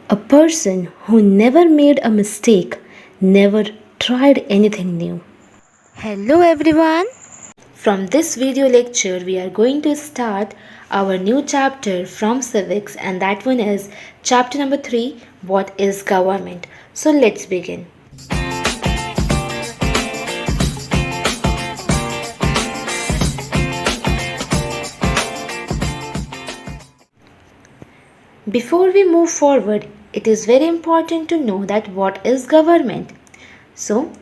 A person who never made a mistake, never tried anything new. Hello everyone. From this video lecture, we are going to start our new chapter from civics, and that one is chapter number 3, what is government. So let's begin. Before we move forward, it is very important to know that what is government. So,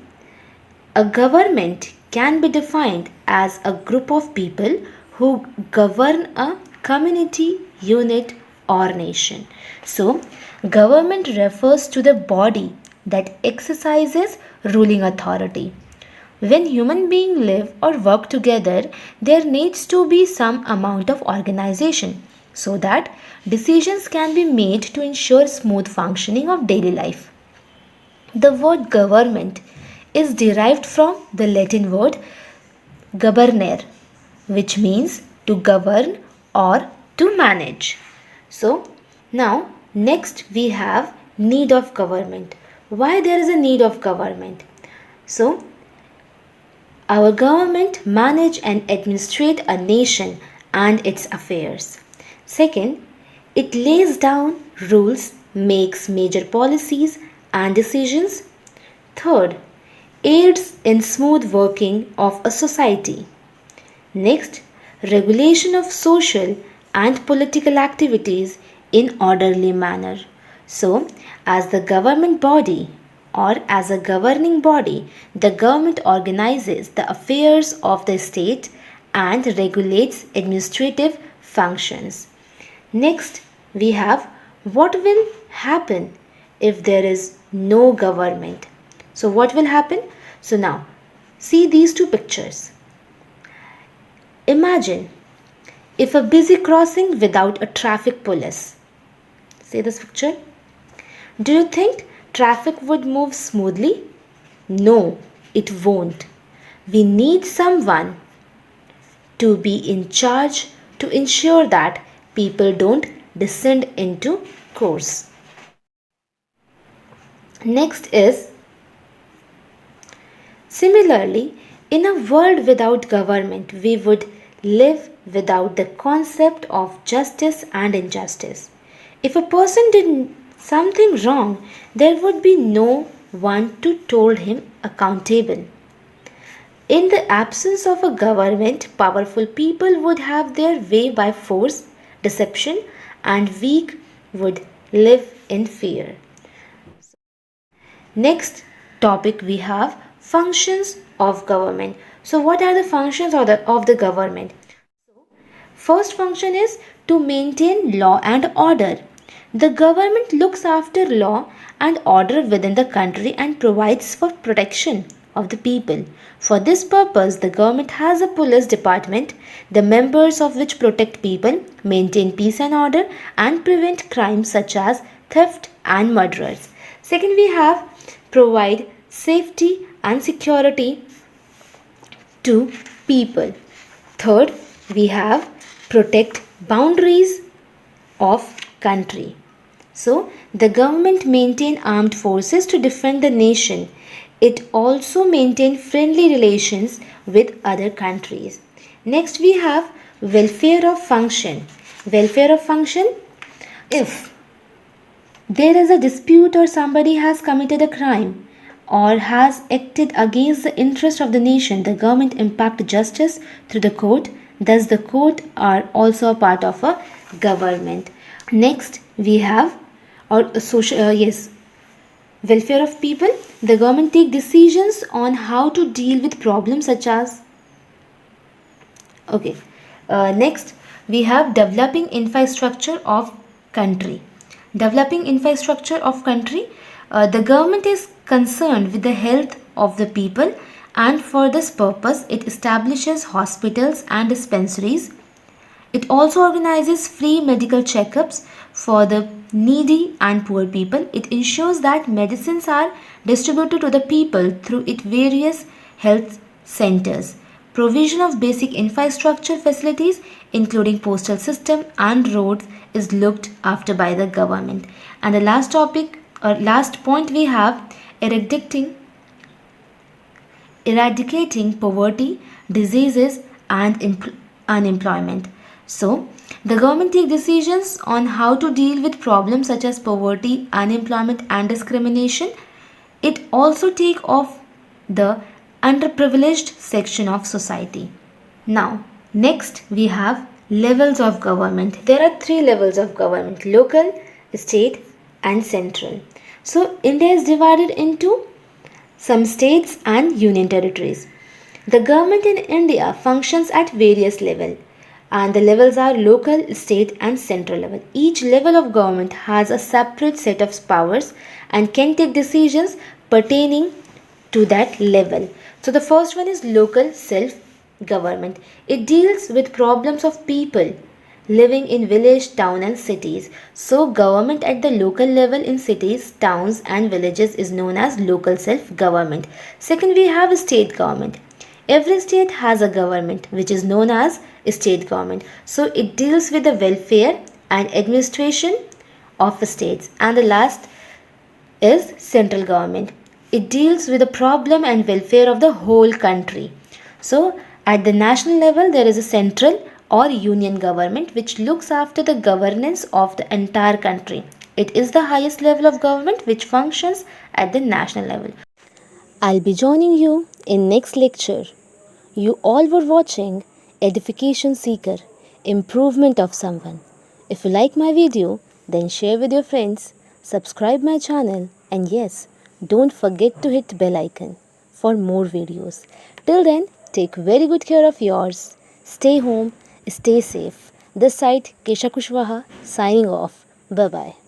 a government can be defined as a group of people who govern a community, unit, or nation. So, government refers to the body that exercises ruling authority. When human beings live or work together, there needs to be some amount of organization so that decisions can be made to ensure smooth functioning of daily life. The word government is derived from the Latin word governere, which means to govern or to manage. So, now next we have need of government. Why there is a need of government? So, our government manage and administrate a nation and its affairs. Second, it lays down rules, makes major policies and decisions. Third, aids in smooth working of a society. Next, regulation of social and political activities in orderly manner. So, as the government body or as a governing body, the government organizes the affairs of the state and regulates administrative functions. Next, we have what will happen if there is no government. So, what will happen? So, now see these two pictures. Imagine if a busy crossing without a traffic police. See this picture? Do you think traffic would move smoothly? No, it won't. We need someone to be in charge to ensure that people don't descend into course. Next is similarly, in a world without government, we would live without the concept of justice and injustice. If a person did something wrong, there would be no one to hold him accountable. In the absence of a government, powerful people would have their way by force, deception, and weak would live in fear. Next topic we have functions of government. So what are the functions of the government? First function is to maintain law and order. The government looks after law and order within the country and provides for protection of the people. For this purpose, the government has a police department, the members of which protect people, maintain peace and order, and prevent crimes such as theft and murderers. Second, we have provide safety and security to people. Third, we have protect boundaries of country. So, the government maintain armed forces to defend the nation. It also maintain friendly relations with other countries. Next, we have welfare of function. Welfare of function, if there is a dispute or somebody has committed a crime or has acted against the interest of the nation, the government impact justice through the court. Thus, the court are also a part of a government. Next, we have welfare of people. The government take decisions on how to deal with problems such as next we have developing infrastructure of country. Developing infrastructure of country, the government is concerned with the health of the people, and for this purpose it establishes hospitals and dispensaries. It also organizes free medical checkups for the needy and poor people. It ensures that medicines are distributed to the people through its various health centers. Provision of basic infrastructure facilities, including postal system and roads, is looked after by the government. And the last topic or last point we have eradicating poverty, diseases, and unemployment. So, the government take decisions on how to deal with problems such as poverty, unemployment, and discrimination. It also take off the underprivileged section of society. Now, next we have levels of government. There are three levels of government: local, state, and central. So, India is divided into some states and union territories. The government in India functions at various levels, and the levels are local, state, and central level. Each level of government has a separate set of powers and can take decisions pertaining to that level. So the first one is local self government. It deals with problems of people living in village, town and cities. So government at the local level in cities, towns and villages is known as local self government. Second, we have state government. Every state has a government which is known as state government. So it deals with the welfare and administration of states. And the last is central government. It deals with the problem and welfare of the whole country. So at the national level there is a central or union government which looks after the governance of the entire country. It is the highest level of government which functions at the national level. I'll be joining you in next lecture. You all were watching Edification Seeker, Improvement of Someone. If you like my video, then share with your friends, subscribe my channel, and yes, don't forget to hit bell icon for more videos. Till then, take very good care of yours. Stay home, stay safe. This side Kesha Kushwaha signing off. Bye bye.